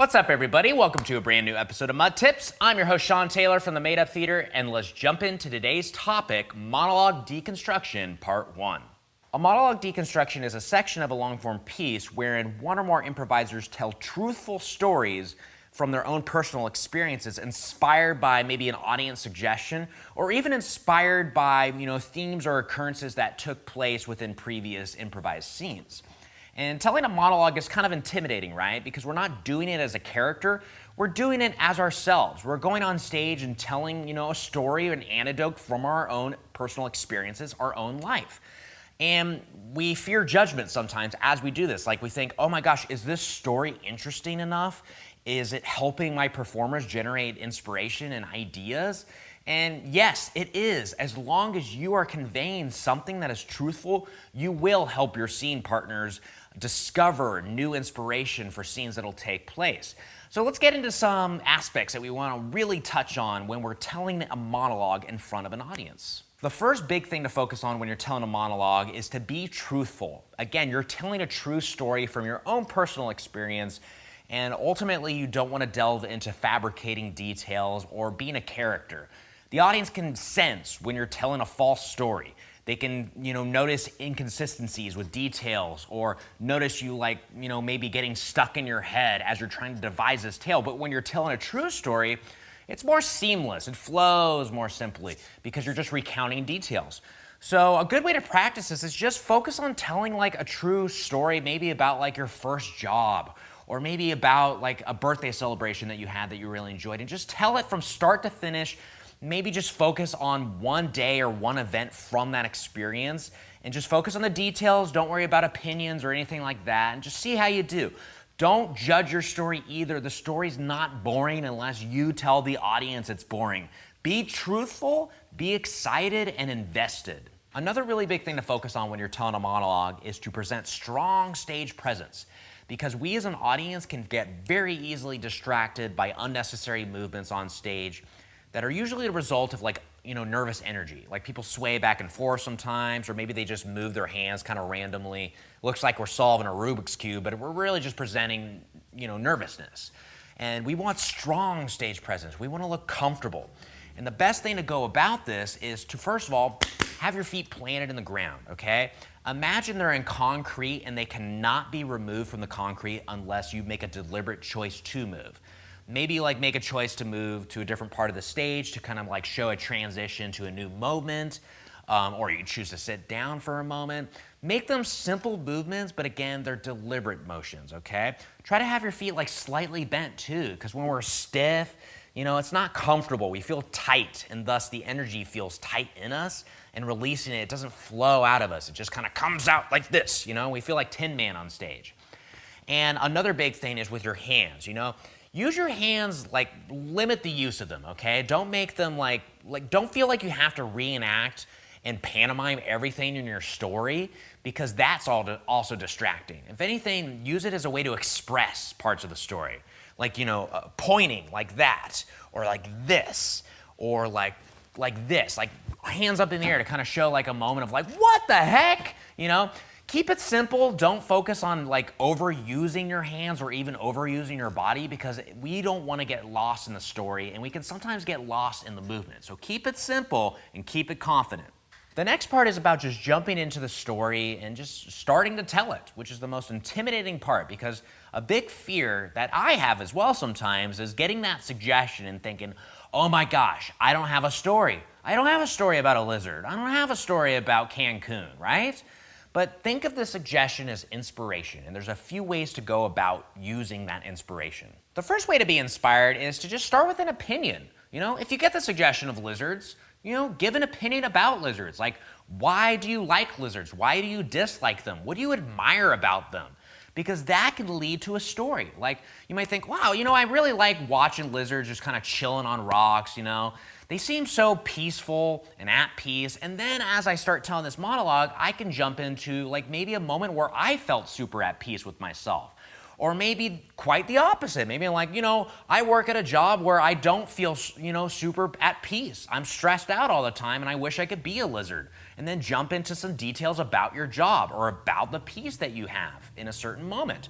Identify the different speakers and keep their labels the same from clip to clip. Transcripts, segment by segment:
Speaker 1: What's up, everybody? Welcome to a brand new episode of MUT Tips. I'm your host, Sean Taylor from the Made Up Theater, and let's jump into today's topic, Monologue Deconstruction, Part 1. A monologue deconstruction is a section of a long-form piece wherein one or more improvisers tell truthful stories from their own personal experiences, inspired by maybe an audience suggestion, or even inspired by, themes or occurrences that took place within previous improvised scenes. And telling a monologue is kind of intimidating, right? Because we're not doing it as a character, we're doing it as ourselves. We're going on stage and telling, a story, an anecdote from our own personal experiences, our own life. And we fear judgment sometimes as we do this. Like we think, oh my gosh, is this story interesting enough? Is it helping my performers generate inspiration and ideas? And yes, it is. As long as you are conveying something that is truthful, you will help your scene partners discover new inspiration for scenes that'll take place. So let's get into some aspects that we want to really touch on when we're telling a monologue in front of an audience. The first big thing to focus on when you're telling a monologue is to be truthful. Again, you're telling a true story from your own personal experience, and ultimately you don't want to delve into fabricating details or being a character. The audience can sense when you're telling a false story. They can, notice inconsistencies with details, or notice you maybe getting stuck in your head as you're trying to devise this tale. But when you're telling a true story, it's more seamless. It flows more simply because you're just recounting details. So a good way to practice this is just focus on telling a true story, maybe about your first job, or maybe about a birthday celebration that you had that you really enjoyed, and just tell it from start to finish. Maybe just focus on one day or one event from that experience and just focus on the details. Don't worry about opinions or anything like that, and just see how you do. Don't judge your story either. The story's not boring unless you tell the audience it's boring. Be truthful, be excited, and invested. Another really big thing to focus on when you're telling a monologue is to present strong stage presence, because we as an audience can get very easily distracted by unnecessary movements on stage that are usually a result of nervous energy. Like people sway back and forth sometimes, or maybe they just move their hands kind of randomly. Looks like we're solving a Rubik's Cube, but we're really just presenting, nervousness. And we want strong stage presence. We want to look comfortable. And the best thing to go about this is to, first of all, have your feet planted in the ground, okay? Imagine they're in concrete and they cannot be removed from the concrete unless you make a deliberate choice to move. Maybe make a choice to move to a different part of the stage to kind of show a transition to a new moment, or you choose to sit down for a moment. Make them simple movements, but again, they're deliberate motions, okay? Try to have your feet slightly bent too, because when we're stiff, it's not comfortable. We feel tight, and thus the energy feels tight in us, and releasing it doesn't flow out of us. It just kind of comes out like this, We feel like Tin Man on stage. And another big thing is with your hands, Use your hands, limit the use of them, okay? Don't make them don't feel like you have to reenact and pantomime everything in your story, because that's also distracting. If anything, use it as a way to express parts of the story. Pointing like that, or like this, or like this, hands up in the air to kind of show a moment of what the heck, Keep it simple. Don't focus on overusing your hands or even overusing your body, because we don't want to get lost in the story, and we can sometimes get lost in the movement. So keep it simple and keep it confident. The next part is about just jumping into the story and just starting to tell it, which is the most intimidating part, because a big fear that I have as well sometimes is getting that suggestion and thinking, oh my gosh, I don't have a story. I don't have a story about a lizard. I don't have a story about Cancun, right? But think of the suggestion as inspiration, and there's a few ways to go about using that inspiration. The first way to be inspired is to just start with an opinion. If you get the suggestion of lizards, give an opinion about lizards. Why do you like lizards? Why do you dislike them? What do you admire about them? Because that can lead to a story. You might think, wow, I really like watching lizards just kind of chilling on rocks, They seem so peaceful and at peace. And then as I start telling this monologue, I can jump into maybe a moment where I felt super at peace with myself. Or maybe quite the opposite. Maybe I'm I work at a job where I don't feel, super at peace. I'm stressed out all the time and I wish I could be a lizard. And then jump into some details about your job or about the peace that you have in a certain moment.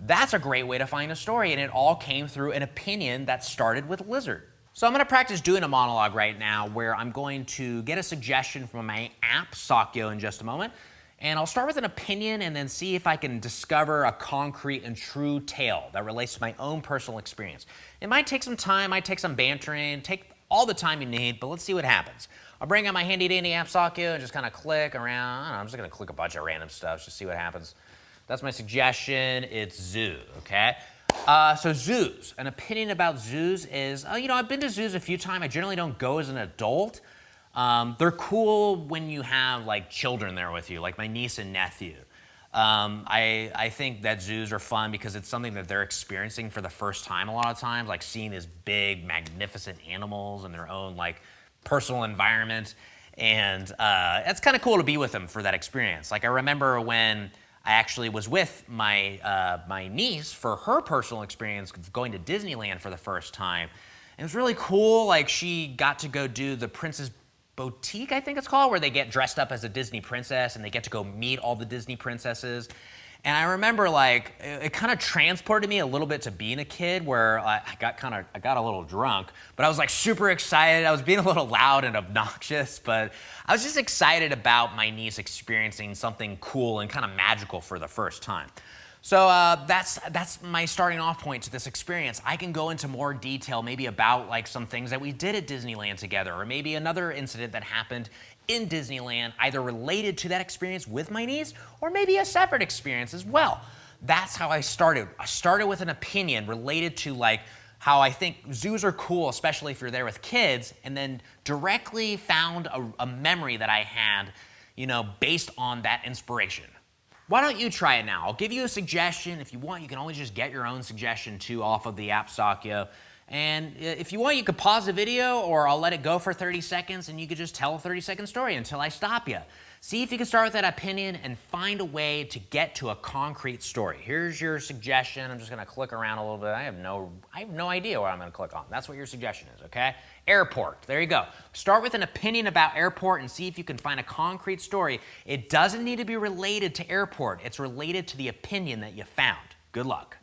Speaker 1: that's a great way to find a story, and it all came through an opinion that started with lizard. So I'm going to practice doing a monologue right now where I'm going to get a suggestion from my app, Sakyo, in just a moment. And I'll start with an opinion and then see if I can discover a concrete and true tale that relates to my own personal experience. It might take some time, might take some bantering, take all the time you need, but let's see what happens. I'll bring out my handy dandy app Sakyo and just kind of click around. I don't know, I'm just going to click a bunch of random stuff, just see what happens. That's my suggestion. It's zoo, okay? So zoos, an opinion about zoos is, I've been to zoos a few times. I generally don't go as an adult. They're cool when you have like children there with you, like my niece and nephew. I think that zoos are fun because it's something that they're experiencing for the first time a lot of times, like seeing these big, magnificent animals in their own like personal environment. And it's kind of cool to be with them for that experience. Like I remember when I actually was with my niece for her personal experience going to Disneyland for the first time. And it was really cool. Like she got to go do the Princess Boutique, I think it's called, where they get dressed up as a Disney princess and they get to go meet all the Disney princesses. And I remember like it kind of transported me a little bit to being a kid where I got a little drunk, but I was like super excited. I was being a little loud and obnoxious, but I was just excited about my niece experiencing something cool and kind of magical for the first time. So that's my starting off point to this experience. I can go into more detail maybe about like some things that we did at Disneyland together, or maybe another incident that happened in Disneyland, either related to that experience with my niece, or maybe a separate experience as well. That's how I started. I started with an opinion related to like how I think zoos are cool, especially if you're there with kids, and then directly found a memory that I had, based on that inspiration. Why don't you try it now? I'll give you a suggestion. If you want, you can always just get your own suggestion too off of the app Sakyo. And if you want, you could pause the video or I'll let it go for 30 seconds and you could just tell a 30-second story until I stop you. See if you can start with that opinion and find a way to get to a concrete story. Here's your suggestion. I'm just going to click around a little bit. I have no idea what I'm going to click on. That's what your suggestion is, okay? Airport. There you go. Start with an opinion about airport and see if you can find a concrete story. It doesn't need to be related to airport. It's related to the opinion that you found. Good luck.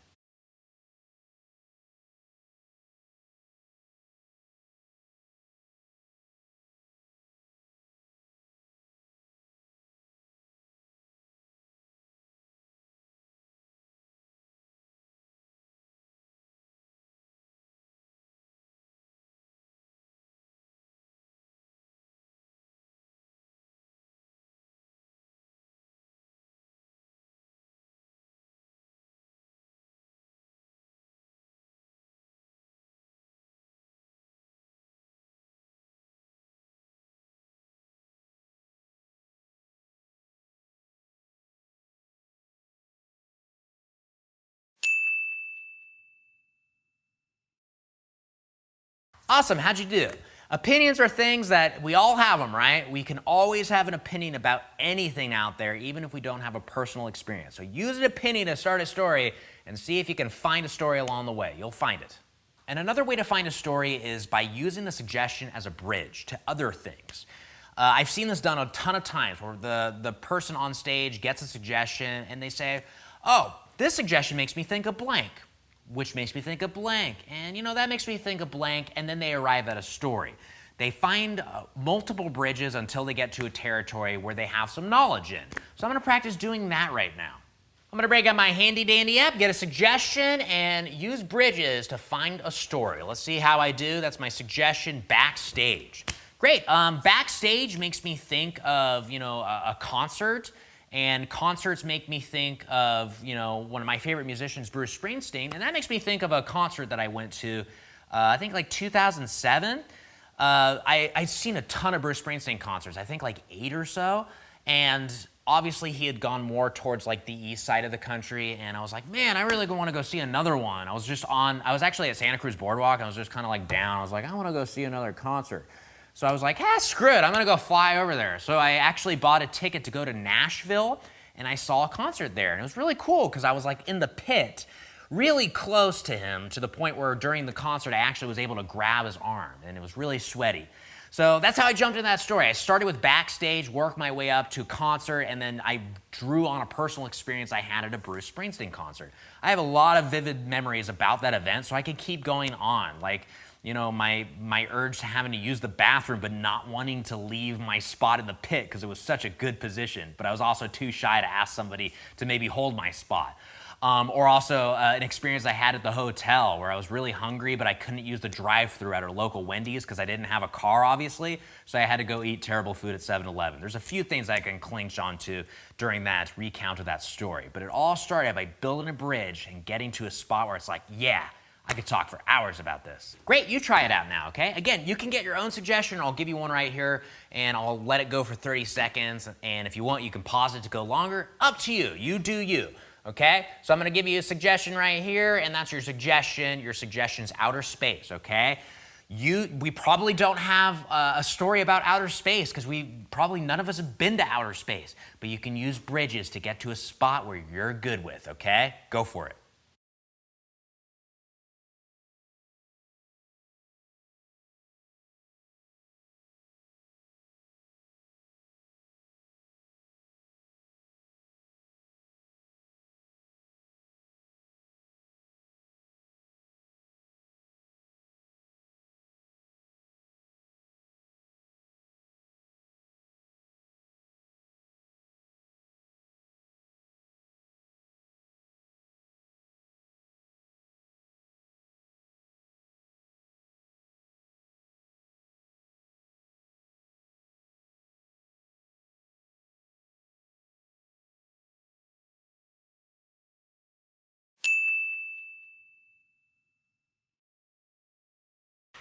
Speaker 1: Awesome, how'd you do? Opinions are things that we all have them, right? We can always have an opinion about anything out there, even if we don't have a personal experience. So use an opinion to start a story and see if you can find a story along the way. You'll find it. And another way to find a story is by using the suggestion as a bridge to other things. I've seen this done a ton of times where the person on stage gets a suggestion and they say, oh, this suggestion makes me think of blank, which makes me think of blank, and that makes me think of blank, and then they arrive at a story. They find multiple bridges until they get to a territory where they have some knowledge in. So I'm going to practice doing that right now. I'm going to break out my handy dandy app, get a suggestion, and use bridges to find a story. Let's see how I do. That's my suggestion, backstage. Great. Backstage makes me think of, a concert. And concerts make me think of, one of my favorite musicians, Bruce Springsteen. And that makes me think of a concert that I went to, I think like 2007. I'd seen a ton of Bruce Springsteen concerts, I think like 8 or so. And obviously he had gone more towards like the east side of the country. And I was like, man, I really want to go see another one. I was actually at Santa Cruz Boardwalk. And I was just kind of like down. I was like, I want to go see another concert. So I was like, screw it, I'm going to go fly over there. So I actually bought a ticket to go to Nashville, and I saw a concert there. And it was really cool because I was like in the pit, really close to him, to the point where during the concert I actually was able to grab his arm, and it was really sweaty. So that's how I jumped into that story. I started with backstage, worked my way up to a concert, and then I drew on a personal experience I had at a Bruce Springsteen concert. I have a lot of vivid memories about that event, so I can keep going on. Like, you know, my urge to having to use the bathroom but not wanting to leave my spot in the pit because it was such a good position, but I was also too shy to ask somebody to maybe hold my spot. Or also an experience I had at the hotel where I was really hungry, but I couldn't use the drive-thru at our local Wendy's because I didn't have a car, obviously, so I had to go eat terrible food at 7-Eleven. There's a few things I can clinch onto during that recount of that story, but it all started by building a bridge and getting to a spot where it's like, yeah, I could talk for hours about this. Great, you try it out now, okay? Again, you can get your own suggestion. I'll give you one right here, and I'll let it go for 30 seconds, and if you want, you can pause it to go longer. Up to you. You do you. Okay, so I'm going to give you a suggestion right here, and that's your suggestion. Your suggestion's outer space, okay? We probably don't have a story about outer space because none of us have been to outer space, but you can use bridges to get to a spot where you're good with, okay? Go for it.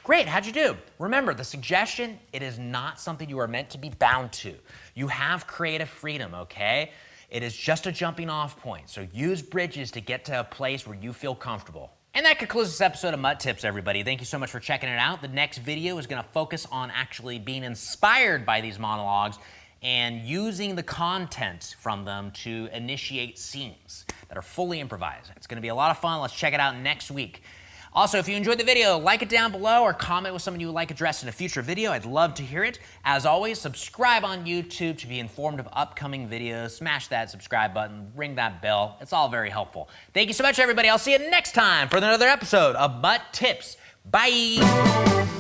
Speaker 1: Great, how'd you do? Remember, the suggestion, it is not something you are meant to be bound to. You have creative freedom, okay? It is just a jumping off point, so use bridges to get to a place where you feel comfortable. And that concludes this episode of MUT Tips, everybody. Thank you so much for checking it out. The next video is gonna focus on actually being inspired by these monologues and using the content from them to initiate scenes that are fully improvised. It's gonna be a lot of fun. Let's check it out next week. Also, if you enjoyed the video, like it down below or comment with someone you would like addressed in a future video. I'd love to hear it. As always, subscribe on YouTube to be informed of upcoming videos. Smash that subscribe button, ring that bell. It's all very helpful. Thank you so much, everybody. I'll see you next time for another episode of MUT Tips. Bye.